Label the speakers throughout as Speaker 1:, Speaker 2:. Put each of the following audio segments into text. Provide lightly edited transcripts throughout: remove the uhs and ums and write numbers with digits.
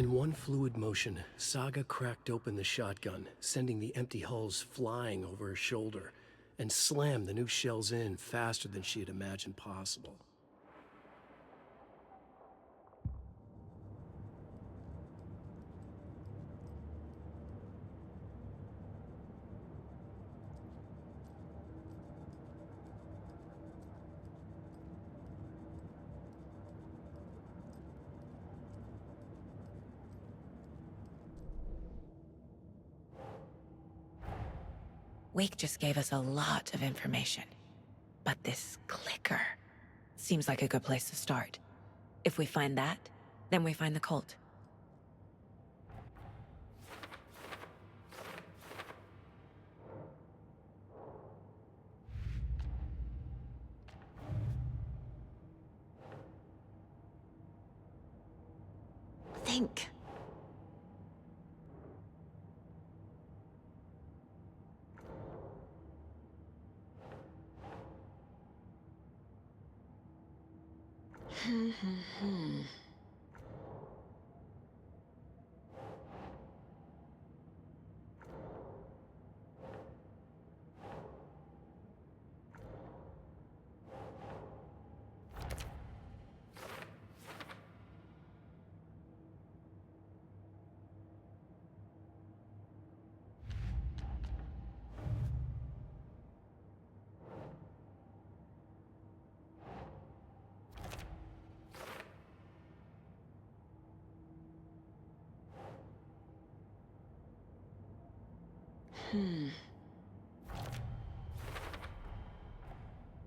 Speaker 1: In one fluid motion, Saga cracked open the shotgun, sending the empty hulls flying over her shoulder, and slammed the new shells in faster than she had imagined possible.
Speaker 2: Wake just gave us a lot of information. But this clicker seems like a good place to start. If we find that, then we find the cult. Think.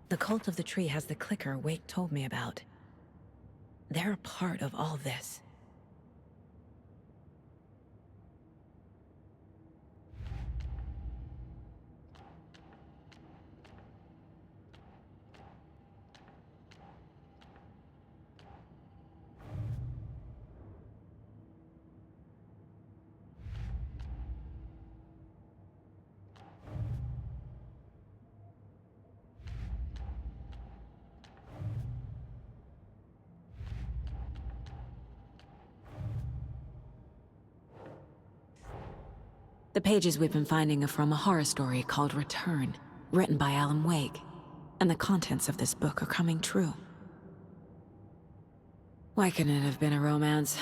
Speaker 2: The cult of the tree has the clicker Wake told me about. They're a part of all this. The pages we've been finding are from a horror story called Return, written by Alan Wake, and the contents of this book are coming true. Why couldn't it have been a romance?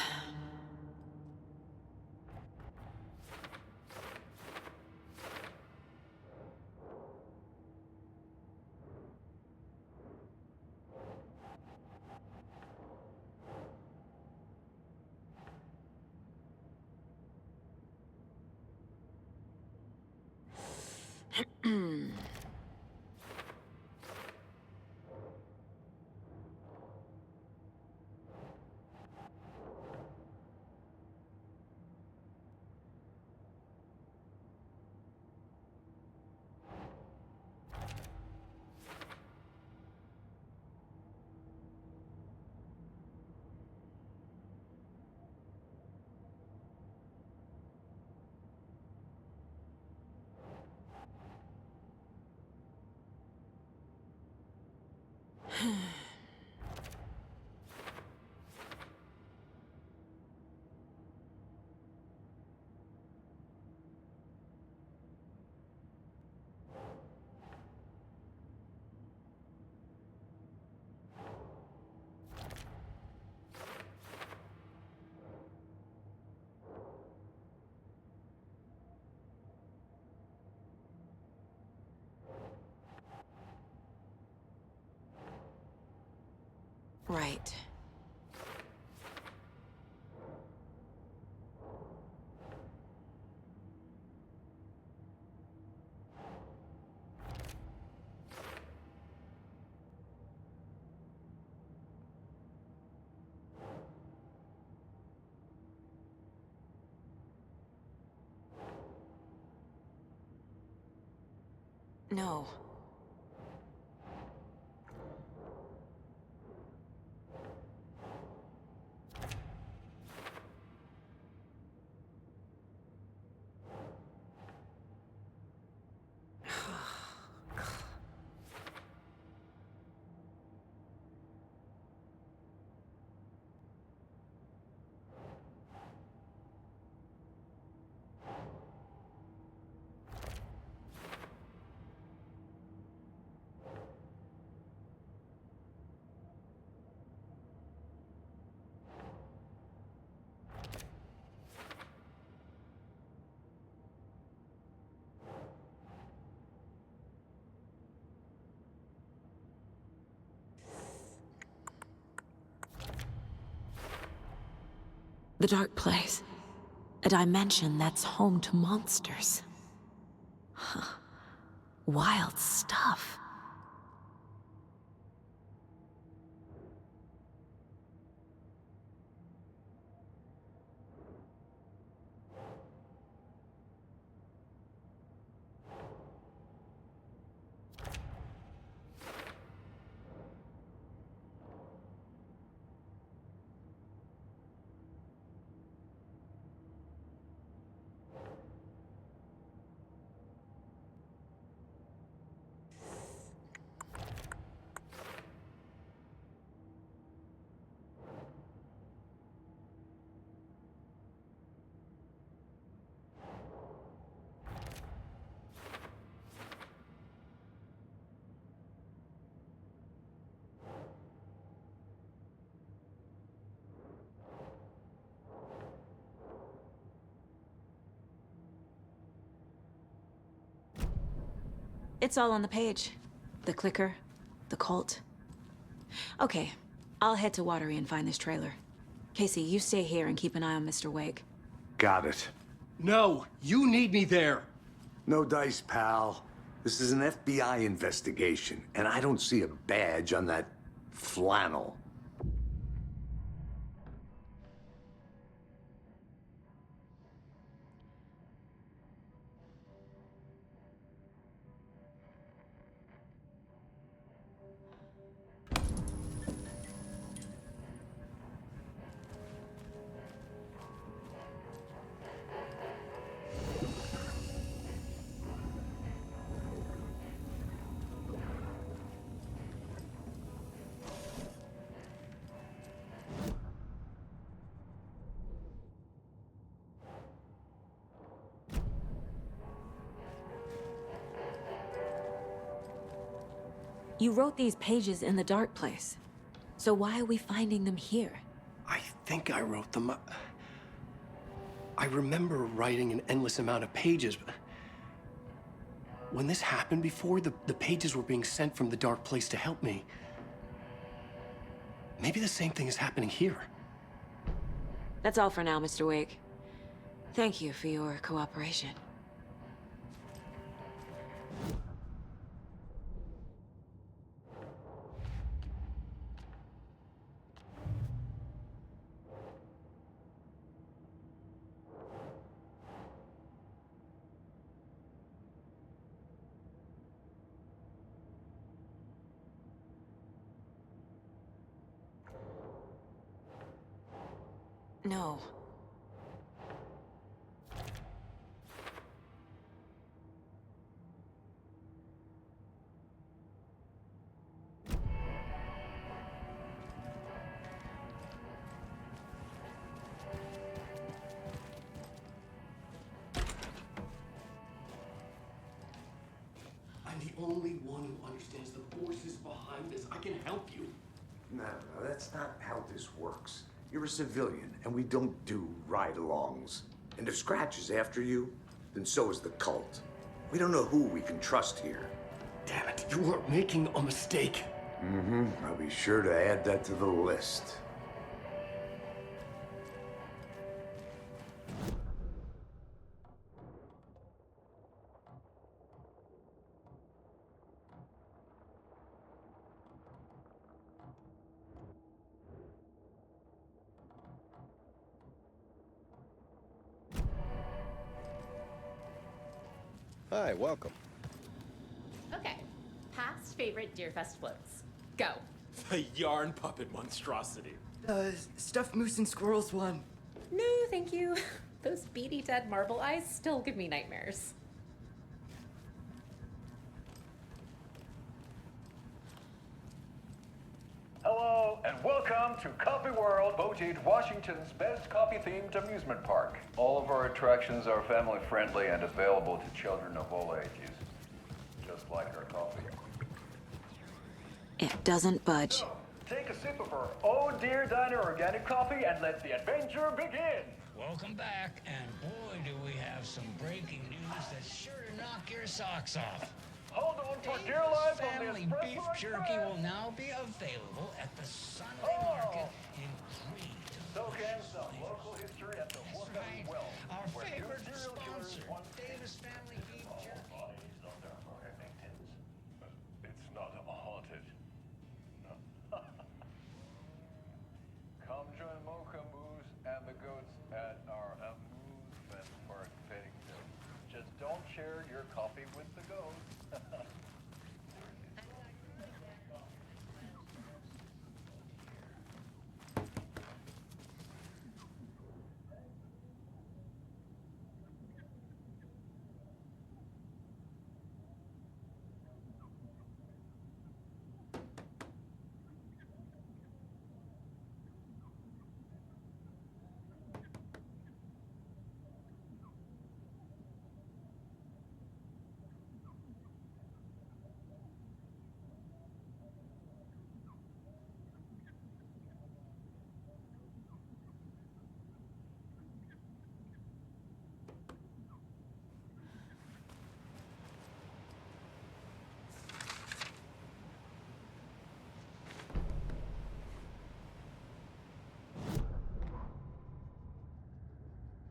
Speaker 2: Right. No. The dark place. A dimension that's home to monsters. Huh. Wild stuff. It's all on the page. The clicker, the cult. Okay, I'll head to Watery and find this trailer. Casey, you stay here and keep an eye on Mr. Wake.
Speaker 3: Got it.
Speaker 1: No, you need me there.
Speaker 3: No dice, pal. This is an FBI investigation, and I don't see a badge on that flannel.
Speaker 2: You wrote these pages in the dark place. So why are we finding them here?
Speaker 1: I think I wrote them. I remember writing an endless amount of pages, but when this happened before, the pages were being sent from the dark place to help me. Maybe the same thing is happening here.
Speaker 2: That's all for now, Mr. Wake. Thank you for your cooperation. No.
Speaker 1: I'm the only one who understands the forces behind this. I can help you.
Speaker 3: No, that's not how this works. You're a civilian, and we don't do ride-alongs. And if Scratch is after you, then so is the cult. We don't know who we can trust here.
Speaker 1: Damn it, you are making a mistake.
Speaker 3: I'll be sure to add that to the list.
Speaker 4: Hi, welcome.
Speaker 5: Okay, past favorite Deerfest floats. Go.
Speaker 6: The yarn puppet monstrosity.
Speaker 7: Stuffed moose and squirrels one.
Speaker 5: No, thank you. Those beady dead marble eyes still give me nightmares.
Speaker 8: Hello, and welcome to Coffee World, voted Washington's best coffee-themed amusement park. All of our attractions are family-friendly and available to children of all ages, just like our coffee.
Speaker 2: It doesn't budge.
Speaker 8: So, take a sip of our Oh Dear Diner organic coffee and let the adventure begin.
Speaker 9: Welcome back, and boy, do we have some breaking news that's sure to knock your socks off.
Speaker 8: Hold on for dear life on the
Speaker 9: Family beef
Speaker 8: Espresso
Speaker 9: jerky
Speaker 8: Express.
Speaker 9: will now be available at the Sunday market in 3
Speaker 8: Soak in some local history at the
Speaker 9: Right.
Speaker 8: Well,
Speaker 9: Our
Speaker 8: where two
Speaker 9: favorite
Speaker 8: serial killers
Speaker 9: sponsor,
Speaker 8: once
Speaker 9: Davis Family Beef Jerky.
Speaker 8: bodies of their murder victims. It's not haunted. No. Come join Mocha Moose and the goats at our amusement park petting zoo. Just don't share your coffee with the goats.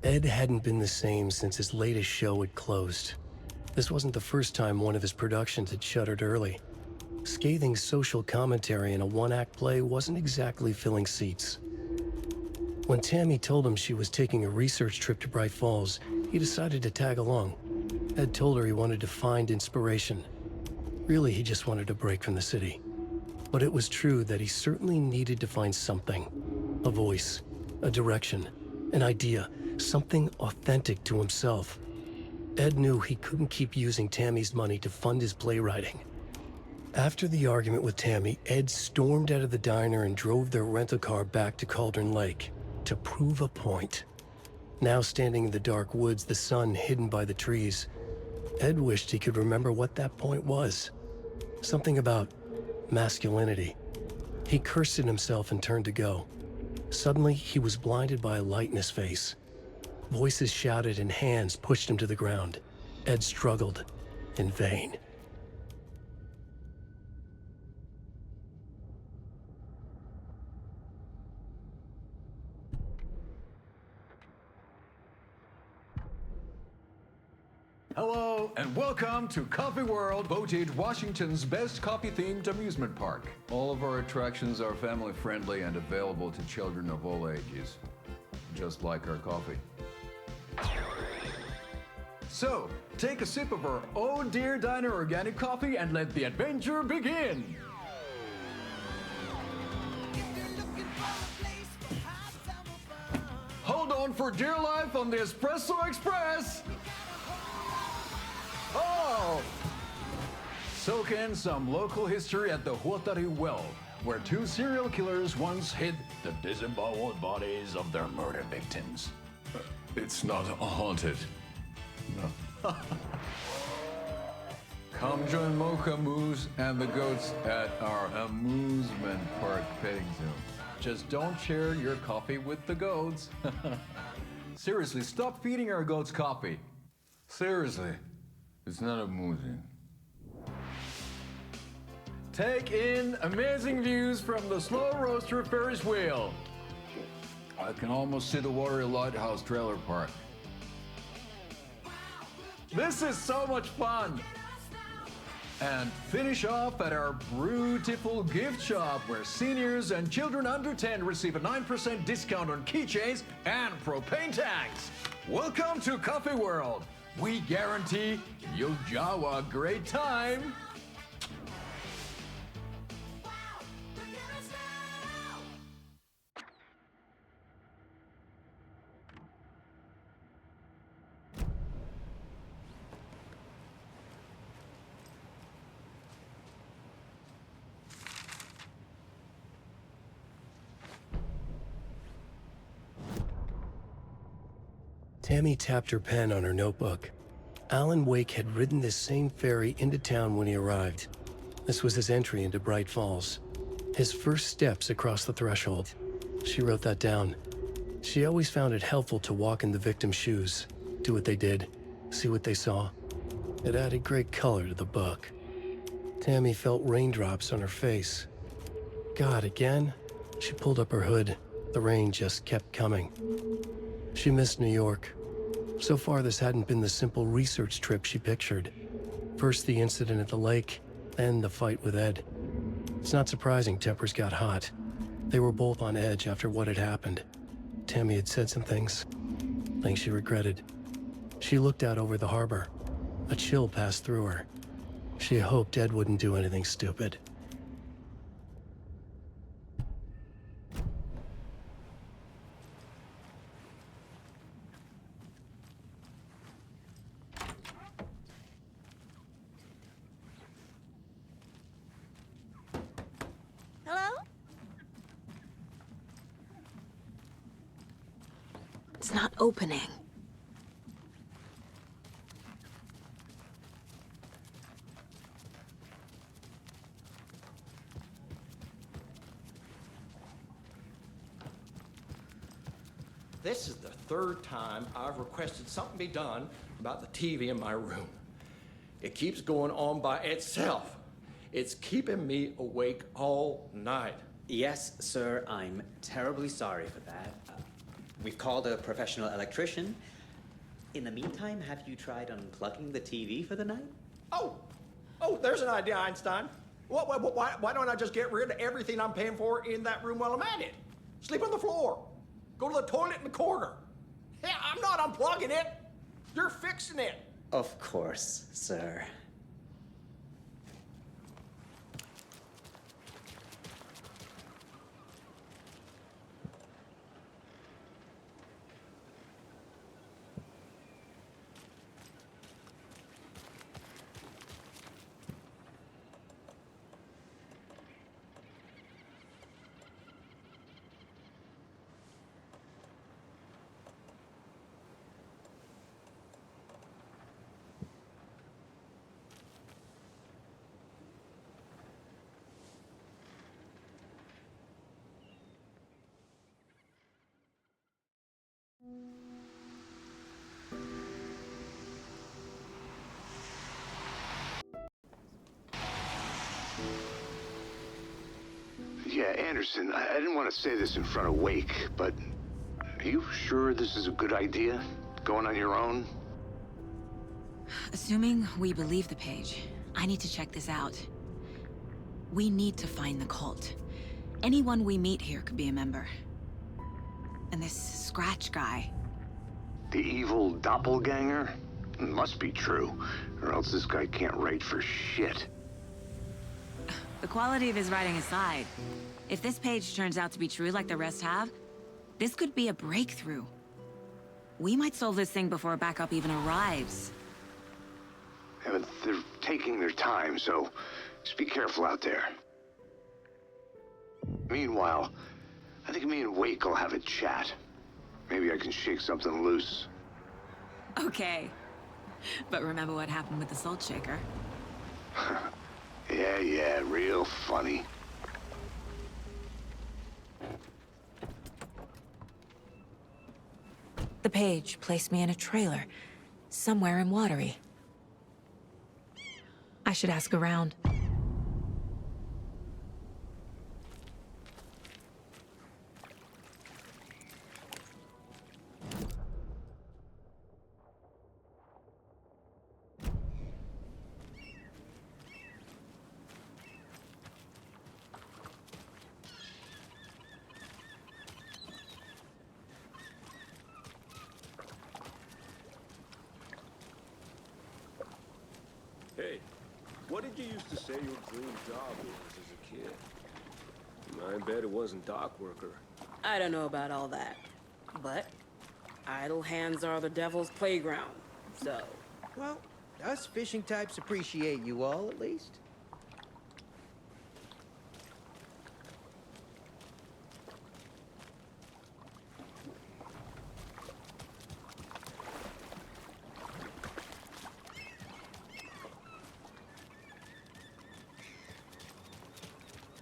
Speaker 1: Ed hadn't been the same since his latest show had closed. This wasn't the first time one of his productions had shuttered early. Scathing social commentary in a one-act play wasn't exactly filling seats. When Tammy told him she was taking a research trip to Bright Falls, he decided to tag along. Ed told her he wanted to find inspiration. Really, he just wanted a break from the city. But it was true that he certainly needed to find something. A voice, a direction, an idea, something authentic to himself. Ed knew he couldn't keep using Tammy's money to fund his playwriting. After the argument with Tammy, Ed stormed out of the diner and drove their rental car back to Cauldron Lake to prove a point. Now standing in the dark woods, the sun hidden by the trees, Ed wished he could remember what that point was. Something about masculinity. He cursed at himself and turned to go. Suddenly, he was blinded by a light in his face. Voices shouted and hands pushed him to the ground. Ed struggled, in vain.
Speaker 8: Hello, and welcome to Coffee World, voted Washington's best coffee-themed amusement park. All of our attractions are family-friendly and available to children of all ages, just like our coffee. So, take a sip of our Oh Dear Diner organic coffee and let the adventure begin! Hold on for dear life on the Espresso Express! Oh! Soak in some local history at the УОТЕРИ Well, where two serial killers once hid the disemboweled bodies of their murder victims. It's not haunted. No. Come join Mocha Moose and the goats at our amusement park petting zoo. Just don't share your coffee with the goats. Seriously, stop feeding our goats coffee. Seriously. It's not amusing. Take in amazing views from the Slow Roaster Ferris wheel. I can almost see the Watery Lighthouse trailer park. This is so much fun! And finish off at our beautiful gift shop where seniors and children under 10 receive a 9% discount on keychains and propane tanks. Welcome to Coffee World. We guarantee you'll have a great time.
Speaker 1: Tammy tapped her pen on her notebook. Alan Wake had ridden this same ferry into town when he arrived. This was his entry into Bright Falls. His first steps across the threshold. She wrote that down. She always found it helpful to walk in the victim's shoes, do what they did, see what they saw. It added great color to the book. Tammy felt raindrops on her face. God, again? She pulled up her hood. The rain just kept coming. She missed New York. So far, this hadn't been the simple research trip she pictured. First the incident at the lake, then the fight with Ed. It's not surprising tempers got hot. They were both on edge after what had happened. Tammy had said some things she regretted. She looked out over the harbor. A chill passed through her. She hoped Ed wouldn't do anything stupid.
Speaker 2: Hello? It's not opening.
Speaker 4: This is the third time I've requested something be done about the TV in my room. It keeps going on by itself. It's keeping me awake all night.
Speaker 10: Yes, sir, I'm terribly sorry for that. We've called a professional electrician. In the meantime, have you tried unplugging the TV for the night?
Speaker 4: Oh, there's an idea, Einstein. Why don't I just get rid of everything I'm paying for in that room while I'm at it? Sleep on the floor. Go to the toilet in the corner. Hey, I'm not unplugging it. You're fixing it.
Speaker 10: Of course, sir.
Speaker 3: Yeah, Anderson, I didn't want to say this in front of Wake, but are you sure this is a good idea? Going on your own?
Speaker 2: Assuming we believe the page, I need to check this out. We need to find the cult. Anyone we meet here could be a member. And this Scratch guy.
Speaker 3: The evil doppelganger? Must be true, or else this guy can't write for shit.
Speaker 2: The quality of his writing aside, if this page turns out to be true like the rest have, this could be a breakthrough. We might solve this thing before backup even arrives.
Speaker 3: Yeah, but they're taking their time, so just be careful out there. Meanwhile, I think me and Wake will have a chat. Maybe I can shake something loose.
Speaker 2: Okay. But remember what happened with the salt shaker?
Speaker 3: Yeah, real funny.
Speaker 2: The page placed me in a trailer, somewhere in Watery. I should ask around.
Speaker 11: Hey, what did you used to say your dream job was as a kid? I bet it wasn't dock worker.
Speaker 7: I don't know about all that, but idle hands are the devil's playground, so...
Speaker 12: Well, us fishing types appreciate you all, at least.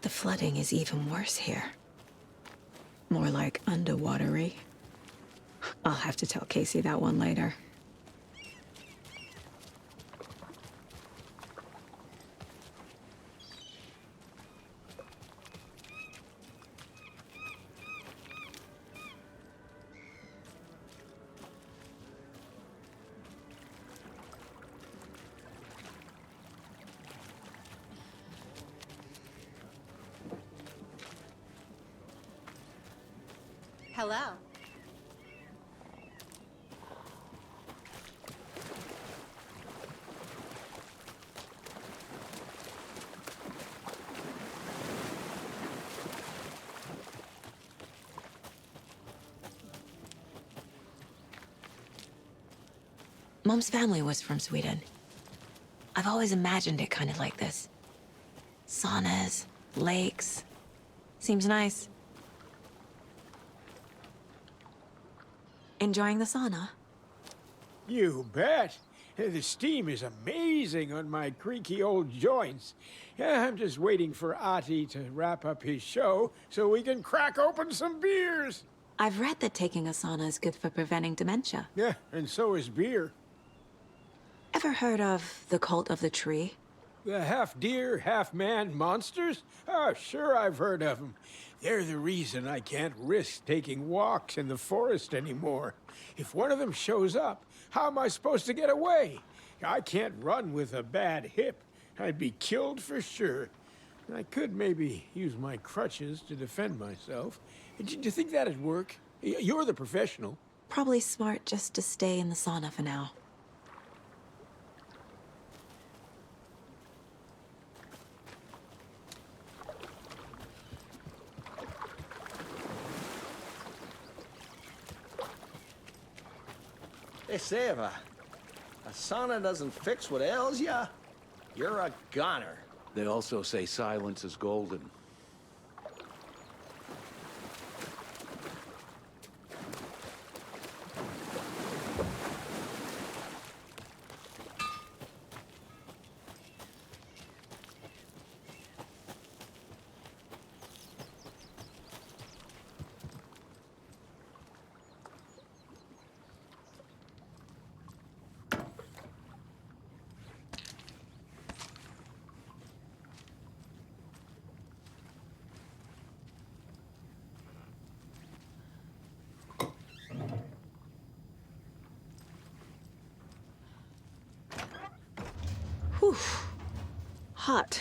Speaker 2: The flooding is even worse here. More like underwatery. I'll have to tell Casey that one later.
Speaker 13: Hello.
Speaker 2: Mom's family was from Sweden. I've always imagined it kind of like this. Saunas, lakes. Seems nice. Enjoying the sauna?
Speaker 14: You bet. The steam is amazing on my creaky old joints. I'm just waiting for Ati to wrap up his show so we can crack open some beers.
Speaker 2: I've read that taking a sauna is good for preventing dementia.
Speaker 14: Yeah, and so is beer.
Speaker 2: Ever heard of the cult of the tree?
Speaker 14: The half-deer, half-man monsters? Oh, sure I've heard of them. They're the reason I can't risk taking walks in the forest anymore. If one of them shows up, how am I supposed to get away? I can't run with a bad hip. I'd be killed for sure. I could maybe use my crutches to defend myself. Do you think that'd work? You're the professional.
Speaker 2: Probably smart just to stay in the sauna for now.
Speaker 4: They say if a sauna doesn't fix what ails ya, you're a goner.
Speaker 15: They also say silence is golden.
Speaker 2: Whew. Hot.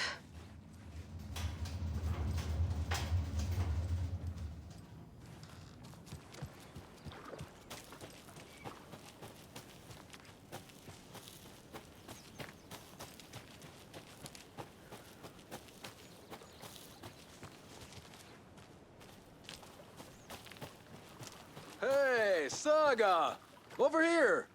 Speaker 6: Hey, Saga! Over here!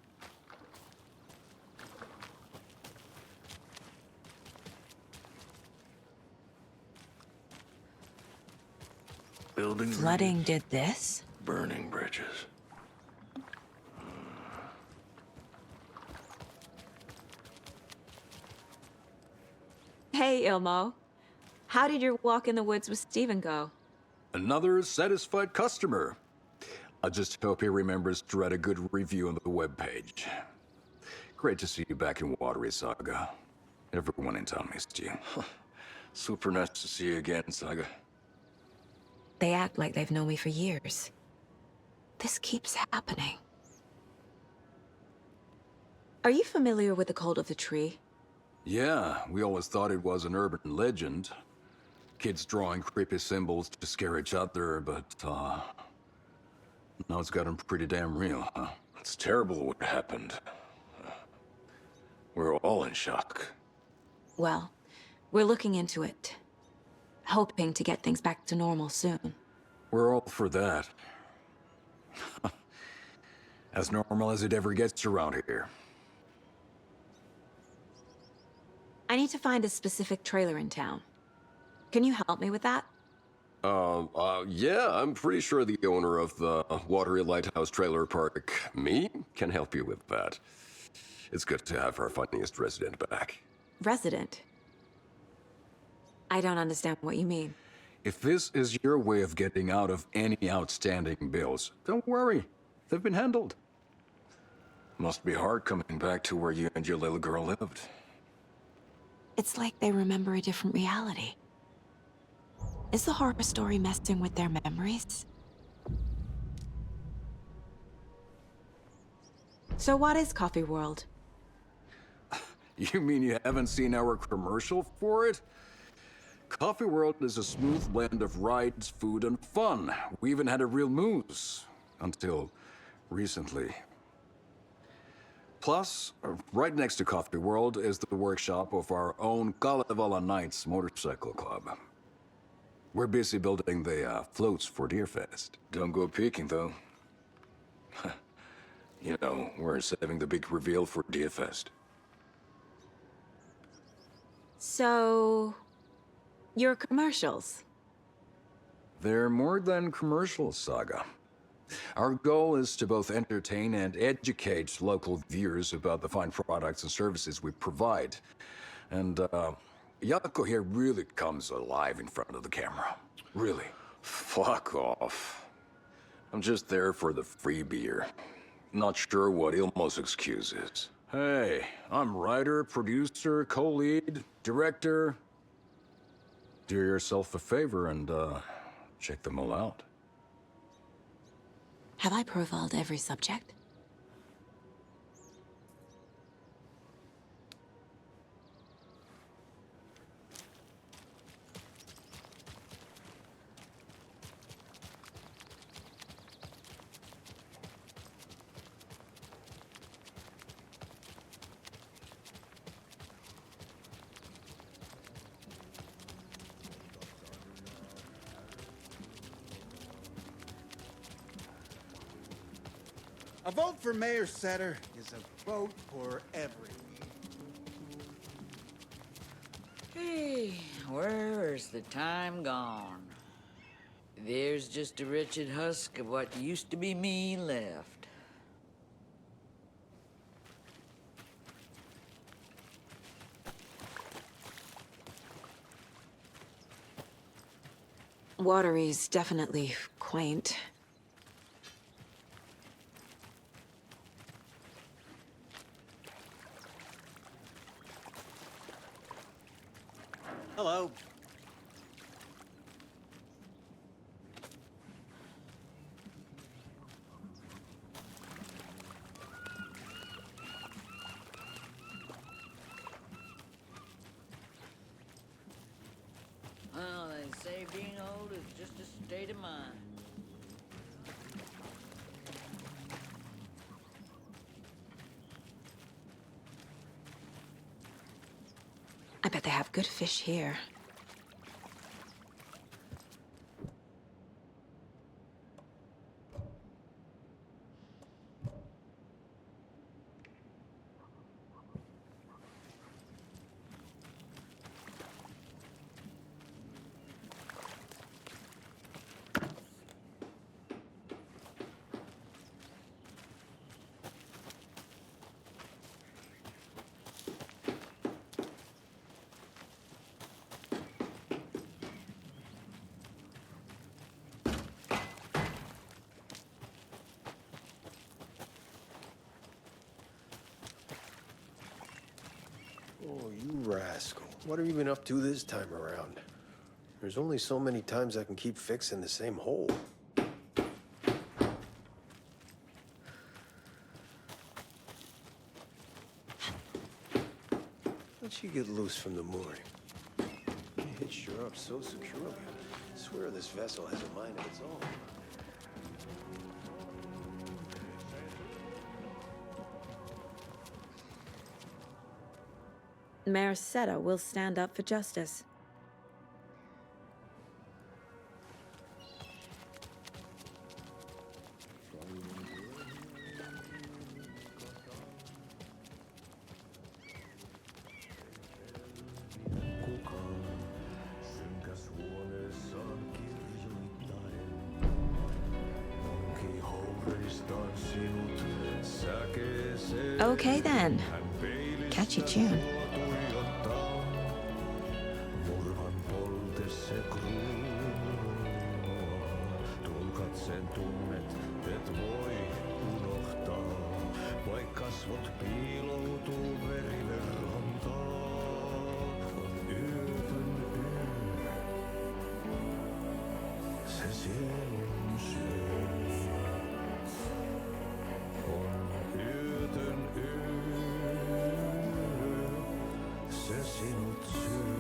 Speaker 15: Building
Speaker 2: Flooding did this?
Speaker 15: burning bridges.
Speaker 2: Hey, Ilmo. How did your walk in the woods with Steven go?
Speaker 16: Another satisfied customer. I just hope he remembers to write a good review on the webpage. Great to see you back in Watery, Saga. Everyone in town missed you.
Speaker 15: Super nice to see you again, Saga.
Speaker 2: They act like they've known me for years. This keeps happening. Are you familiar with the cult of the tree?
Speaker 16: Yeah, we always thought it was an urban legend. Kids drawing creepy symbols to scare each other, but, now it's gotten pretty damn real, huh?
Speaker 15: It's terrible what happened. We're all in shock.
Speaker 2: Well, we're looking into it. Hoping to get things back to normal soon.
Speaker 16: We're all for that. As normal as it ever gets around here.
Speaker 2: I need to find a specific trailer in town. Can you help me with that?
Speaker 17: Yeah, I'm pretty sure the owner of the Watery Lighthouse Trailer Park, me, can help you with that. It's good to have our funniest resident back.
Speaker 2: Resident? I don't understand what you mean.
Speaker 16: If this is your way of getting out of any outstanding bills, don't worry. They've been handled.
Speaker 15: Must be hard coming back to where you and your little girl lived.
Speaker 2: It's like they remember a different reality. Is the horror story messing with their memories? So what is Coffee World?
Speaker 16: You mean you haven't seen our commercial for it? Coffee World is a smooth blend of rides, food, and fun. We even had a real moose. Until recently. Plus, right next to Coffee World is the workshop of our own Kalevala Knights motorcycle club. We're busy building the floats for Deerfest. Don't go peeking, though. You know, we're saving the big reveal for Deerfest.
Speaker 2: So, your commercials?
Speaker 16: They're more than commercials, Saga. Our goal is to both entertain and educate local viewers about the fine products and services we provide. And, Jaakko here really comes alive in front of the camera. Really.
Speaker 15: Fuck off. I'm just there for the free beer. Not sure what Ilmo's excuse is.
Speaker 16: Hey, I'm writer, producer, co-lead, director. Do yourself a favor and, check them all out.
Speaker 2: Have I profiled every subject?
Speaker 12: A vote for Mayor Setter is a vote for everyone.
Speaker 13: Hey, where's the time gone? There's just a wretched husk of what used to be me left.
Speaker 2: Watery's definitely quaint.
Speaker 10: Hello.
Speaker 13: Well, they say being old is just a state of mind.
Speaker 2: I bet they have good fish here.
Speaker 18: Oh, you rascal. What have you been up to this time around? There's only so many times I can keep fixing the same hole. How'd you get loose from the mooring? You hitched her up so securely. I swear this vessel has a mind of its own.
Speaker 2: Mayor Seta will stand up for justice. Okay then. Catchy tune.
Speaker 11: Sen tunnet, et voi unohtaa, vaikka kasvot piiloutuu veriverhontaan. On yötön yö, se sielun syö. On yötön yö, se sinut syö.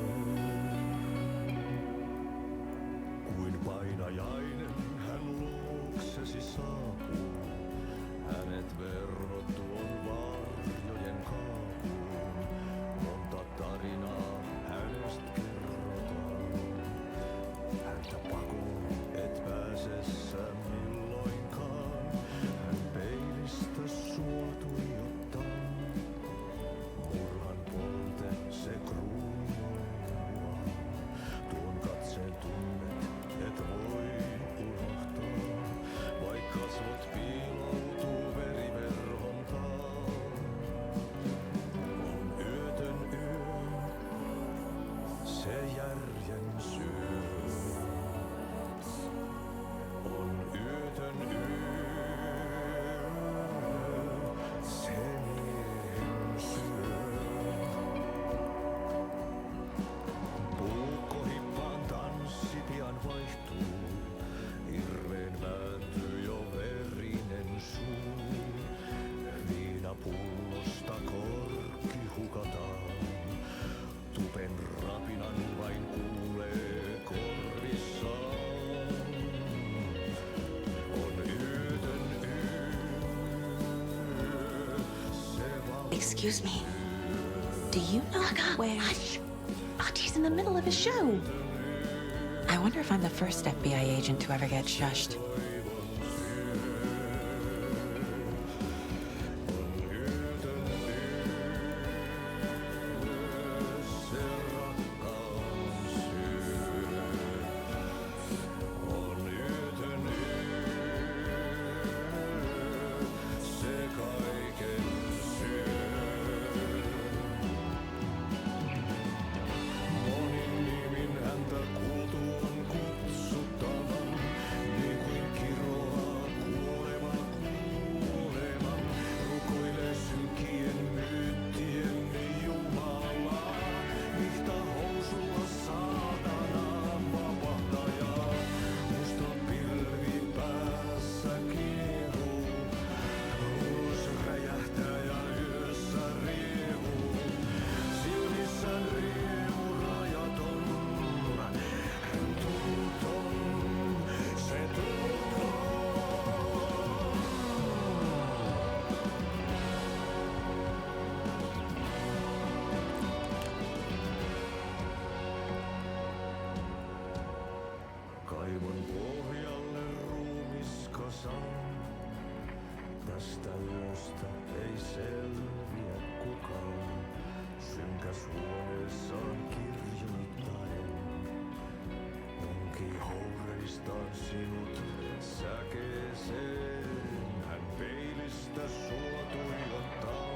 Speaker 2: Excuse me. Do you know where...
Speaker 5: Hush! Archie's in the middle of a show.
Speaker 2: I wonder if I'm the first FBI agent to ever get shushed.
Speaker 19: Kaivon pohjalle ruumiskasan. Tästä yöstä ei selviä kukaan. Synkäs huoneessaan kirjoittaen. Onki houreistaan sinut säkeeseen. Hän peilistä sua tuijottaa.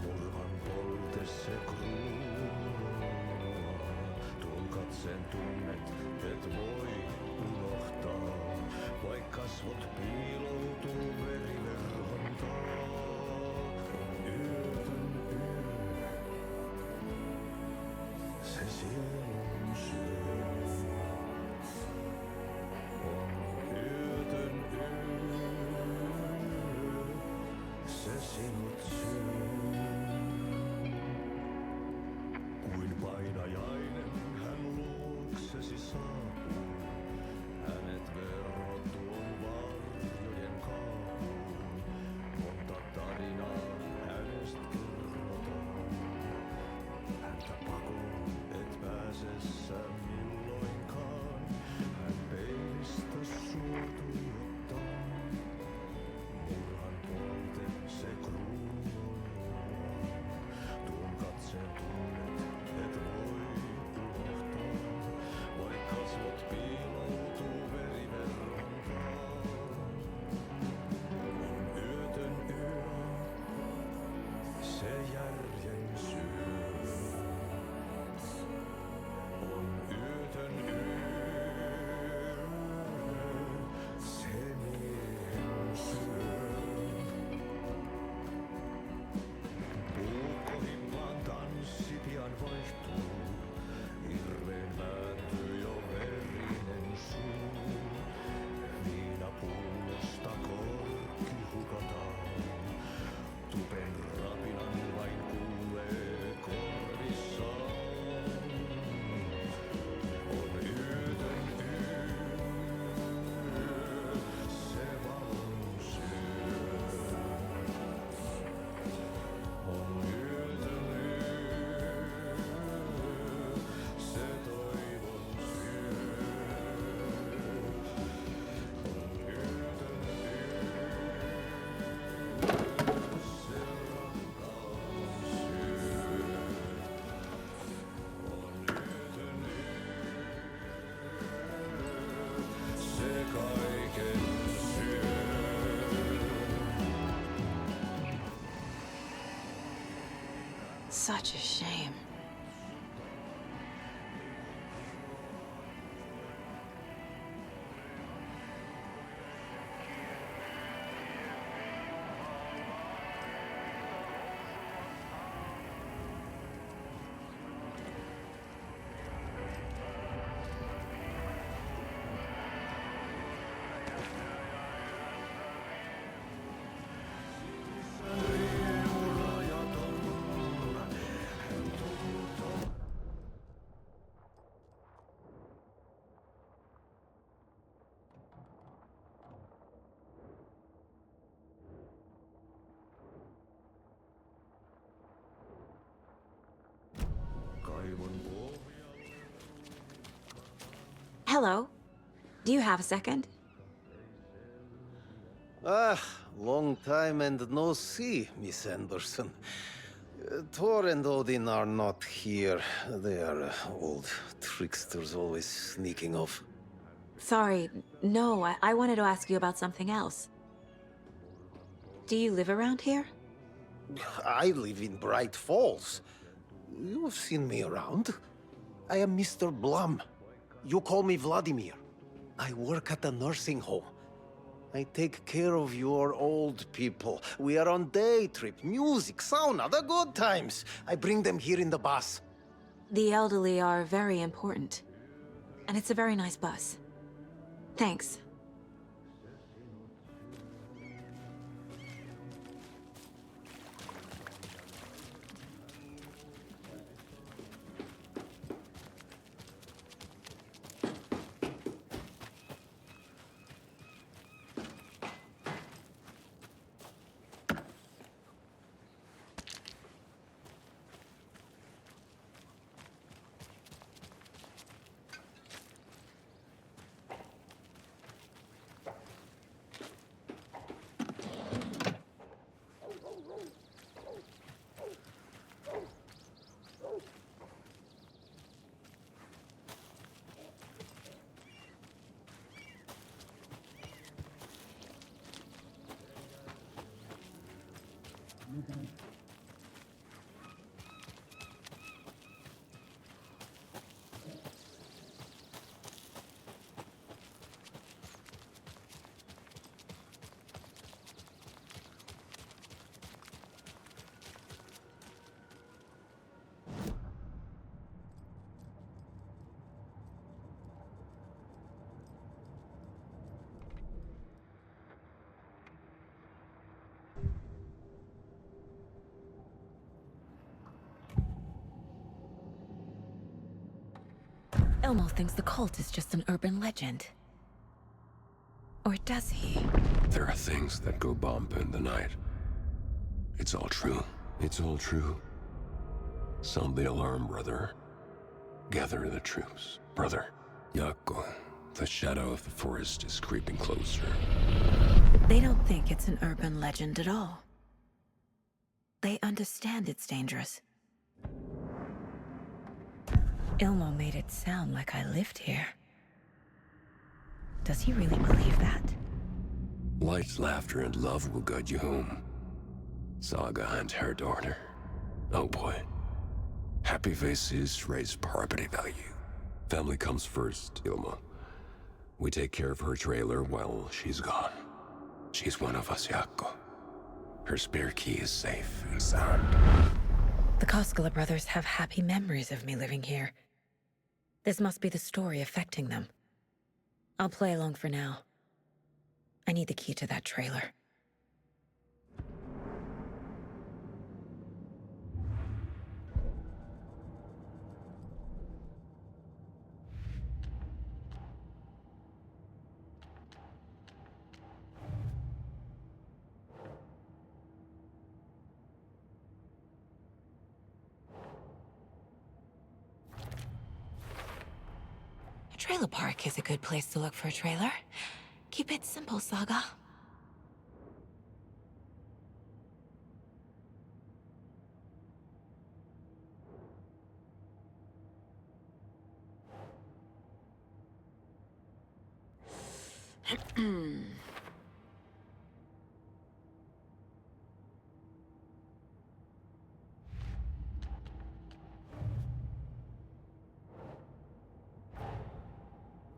Speaker 19: Murhan polte se kruunua. Tuon katseen tunnet, et voi unohtaa. Vaik kasvot piiloutuu veriverhon taa. On yötön yö. Se sielun syö. On yötön yö. Se sinut syö. Kuin painajainen hän luoksesi saapuu. Hänet verhot tuon varjojen kaapuun. Monta tarinaa hänestä kerrotaan. Häntä pakoon et pääse sä milloinkaan. Hän peilistä sua tuijottaa. Murhan polte se kruunua. Tuon katseen tunnet et voi unohtaa. Vaik kasvot piiloutuu veriverhon taa. On yötön yö, se järjen syö. On yötön yö, se miehen syö. Puukkohimpaan tanssi pian vaihtuu. Hirveen vääntyy jo verinen suu. Viinapullosta korkki hukataan. Tupen rapinan vain kuulee korvissaan. On yötön yö, se valon syö. On yötön yö, se toivon syö. On yötön yö, se rakkaus syö. On yötön yö, se kaiken syö.
Speaker 2: Such a shame.
Speaker 19: Riemu rajaton, hän
Speaker 2: Hello. Do you have a second?
Speaker 12: Ah, long time and no see, Miss Anderson. Thor and Odin are not here. They are old tricksters always sneaking off.
Speaker 2: Sorry, no, I wanted to ask you about something else. Do you live around here?
Speaker 12: I live in Bright Falls. You've seen me around. I am Mr. Blum. You call me Vladimir. I work at a nursing home. I take care of your old people. We are on day trip, music, sauna, the good times. I bring them here in the bus.
Speaker 2: The elderly are very important. And it's a very nice bus. Thanks. Elmo thinks the cult is just an urban legend. Or does he?
Speaker 17: There are things that go bump in the night. It's all true. It's all true. Sound the alarm, brother. Gather the troops, brother. Yako, the shadow of the forest is creeping closer.
Speaker 2: They don't think it's an urban legend at all. They understand it's dangerous. Ilmo made it sound like I lived here. Does he really believe that?
Speaker 17: Light, laughter, and love will guide you home. Saga and her daughter. Oh boy. Happy faces raise property value. Family comes first, Ilma. We take care of her trailer while she's gone. She's one of us, Yako. Her spare key is safe and sound.
Speaker 2: The Koskela brothers have happy memories of me living here. This must be the story affecting them. I'll play along for now. I need the key to that trailer. A trailer park is a good place to look for a trailer. Keep it simple, Saga.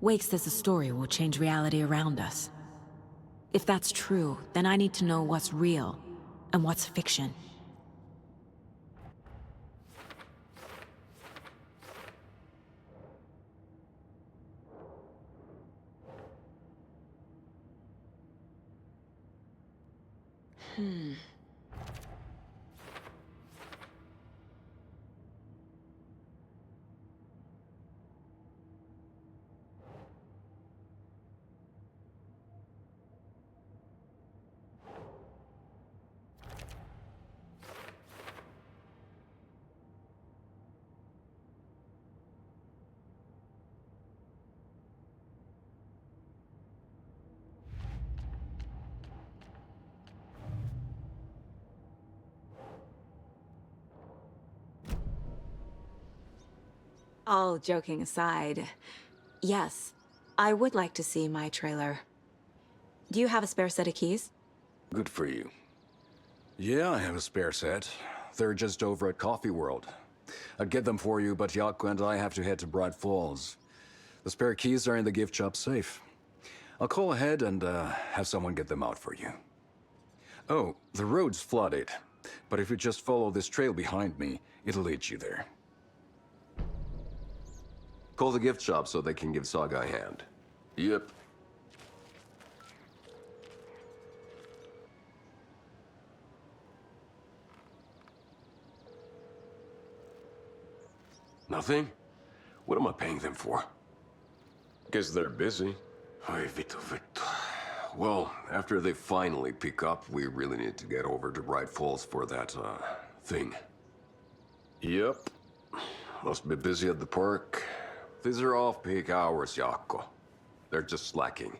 Speaker 2: Wake says the story will change reality around us. If that's true, then I need to know what's real and what's fiction. All joking aside, yes, I would like to see my trailer. Do you have a spare set of keys?
Speaker 15: Good for you. Yeah, I have a spare set. They're just over at Coffee World. I'd get them for you, but Yaku and I have to head to Bright Falls. The spare keys are in the gift shop safe. I'll call ahead and have someone get them out for you. Oh, the road's flooded, but if you just follow this trail behind me, it'll lead you there.
Speaker 17: Call the gift shop so they can give Saga a hand. Yep. Nothing? What am I paying them for?
Speaker 11: Guess they're busy.
Speaker 17: Ay, Vito, Vito. Well, after they finally pick up, we really need to get over to Bright Falls for that, thing.
Speaker 11: Yep.
Speaker 17: Must be busy at the park. These are off-peak hours, Jaakko. They're just slacking.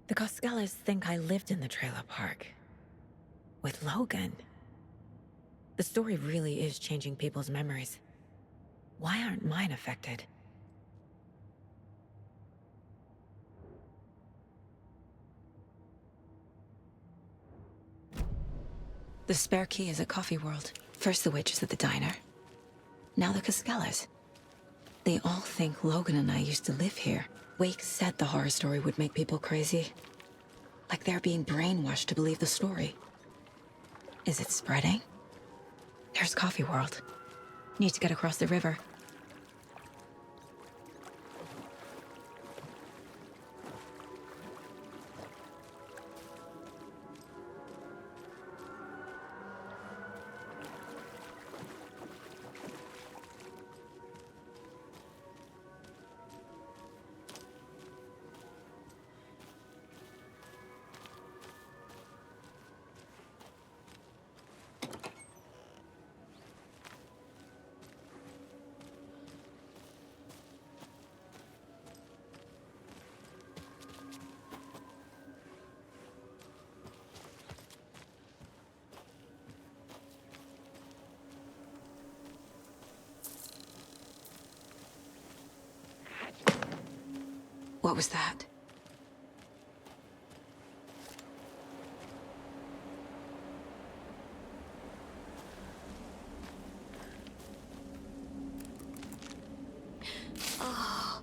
Speaker 2: The Coskellas think I lived in the trailer park. With Logan. The story really is changing people's memories. Why aren't mine affected? The spare key is at Coffee World. First the witches at the diner. Now the Coskellas. They all think Logan and I used to live here. Wake said the horror story would make people crazy. Like they're being brainwashed to believe the story. Is it spreading? There's Coffee World. Need to get across the river. What was that? Oh.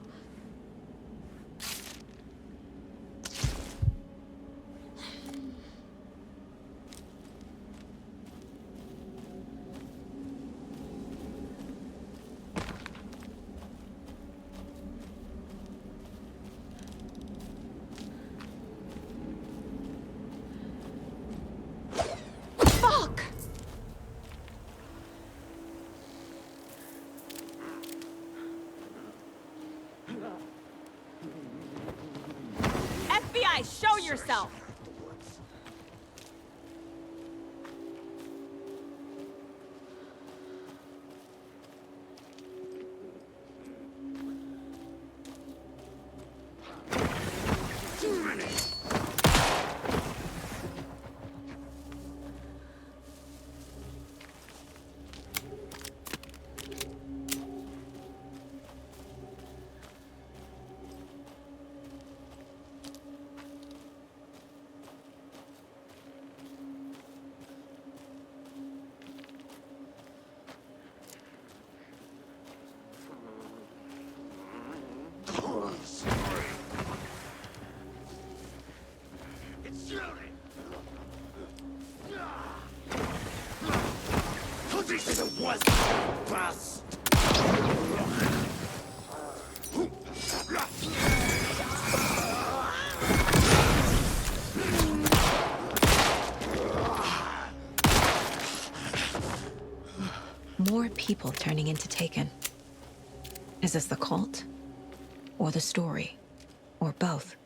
Speaker 2: FBI, show yourself! More people turning into Taken. Is this the cult? Or the story? Or both?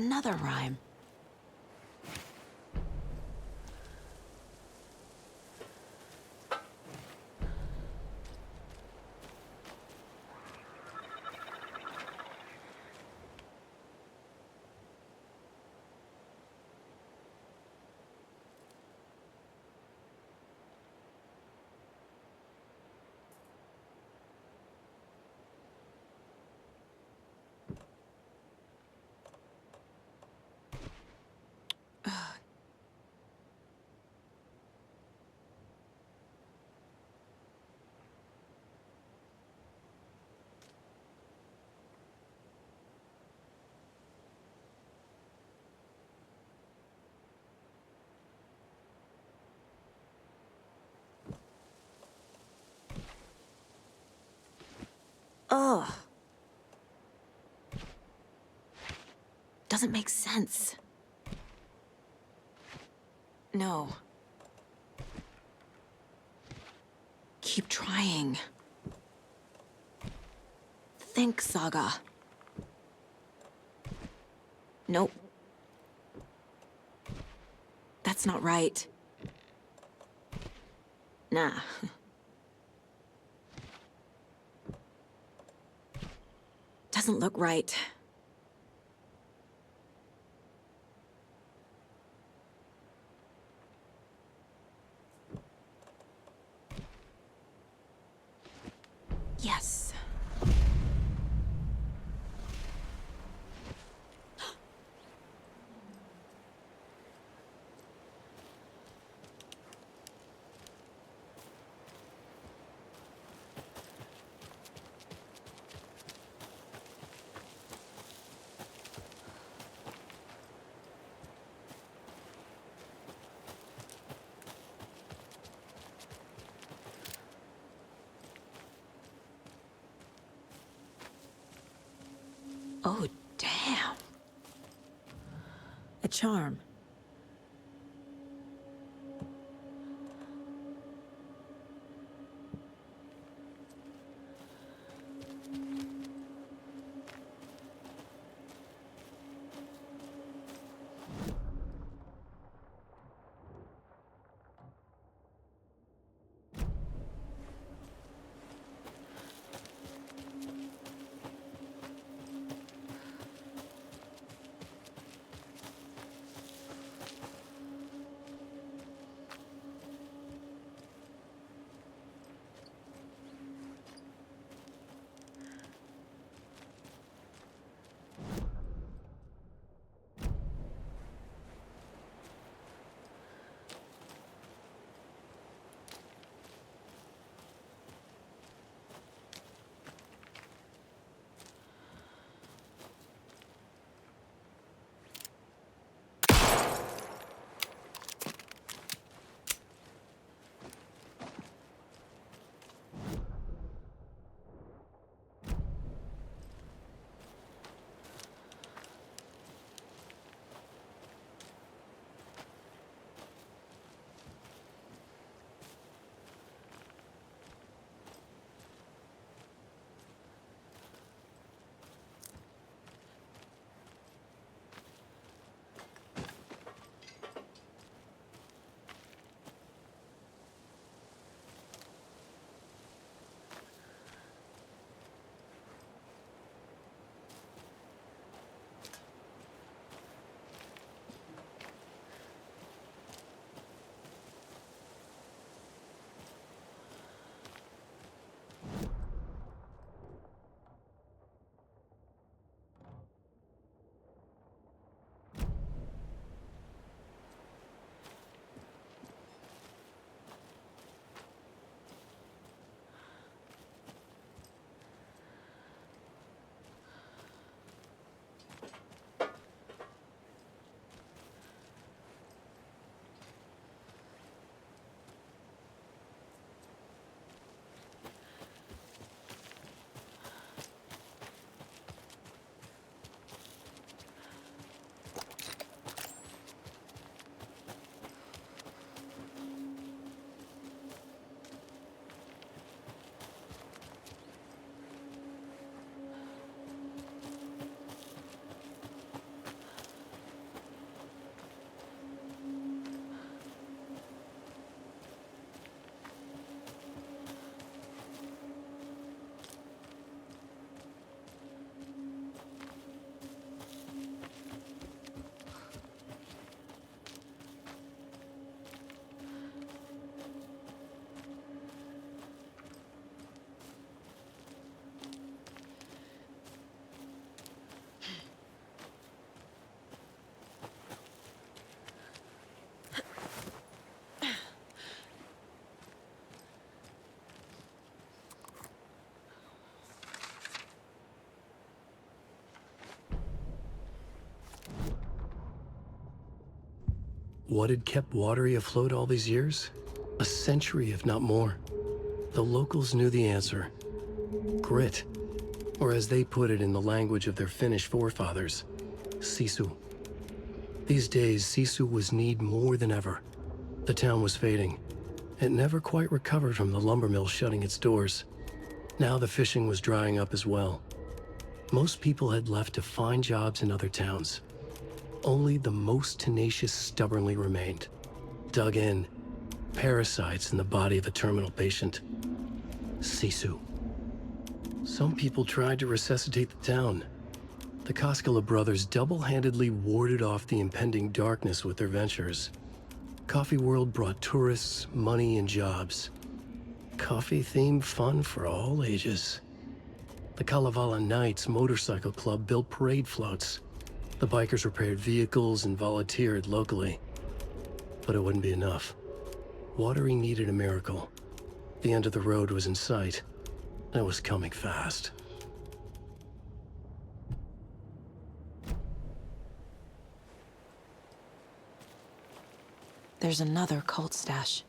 Speaker 2: Another rhyme. Ugh. Doesn't make sense. No. Keep trying. Think, Saga. Nope. That's not right. Nah. Doesn't look right. Yes. Oh, damn. A charm.
Speaker 1: What had kept Watery afloat all these years? A century, if not more. The locals knew the answer. Grit. Or as they put it in the language of their Finnish forefathers, sisu. These days, sisu was needed more than ever. The town was fading. It never quite recovered from the lumber mill shutting its doors. Now the fishing was drying up as well. Most people had left to find jobs in other towns. Only the most tenacious stubbornly remained. Dug in, parasites in the body of a terminal patient. Sisu. Some people tried to resuscitate the town. The Koskela brothers double-handedly warded off the impending darkness with their ventures. Coffee World brought tourists, money, and jobs. Coffee-themed fun for all ages. The Kalevala Knights motorcycle club built parade floats. The bikers repaired vehicles and volunteered locally. But it wouldn't be enough. Watery needed a miracle. The end of the road was in sight, and it was coming fast.
Speaker 20: There's another cult stash.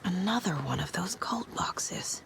Speaker 20: Another one of those cult boxes.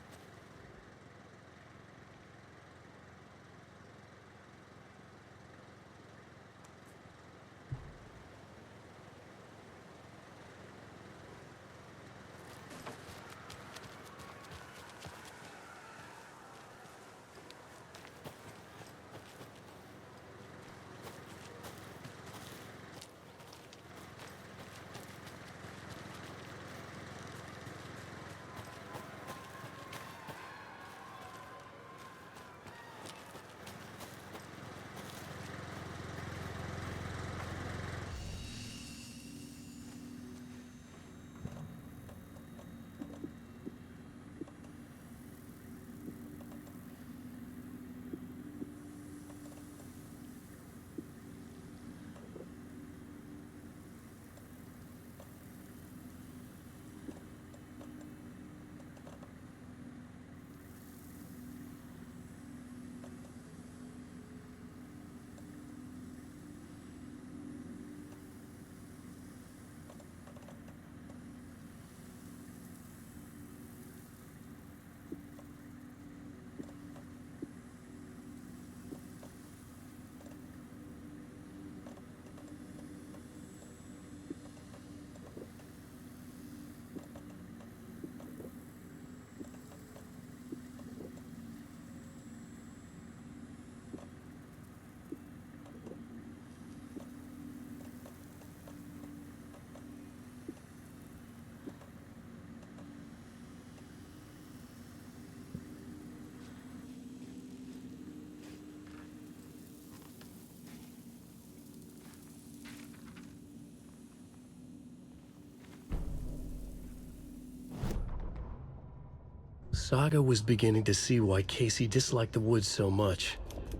Speaker 1: Saga was beginning to see why Casey disliked the woods so much.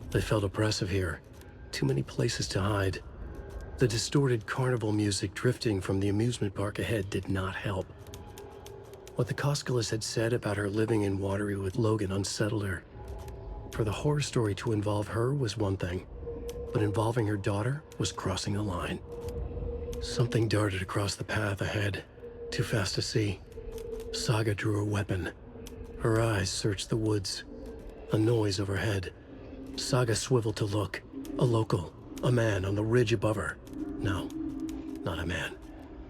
Speaker 1: They felt oppressive here. Too many places to hide. The distorted carnival music drifting from the amusement park ahead did not help. What the Koskalas had said about her living in Watery with Logan unsettled her. For the horror story to involve her was one thing, but involving her daughter was crossing a line. Something darted across the path ahead, too fast to see. Saga drew a weapon. Her eyes searched the woods. A noise overhead. Saga swiveled to look. A local, a man on the ridge above her. No, not a man.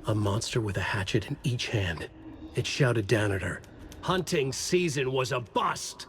Speaker 1: A monster with a hatchet in each hand. It shouted down at her. Hunting season was a bust!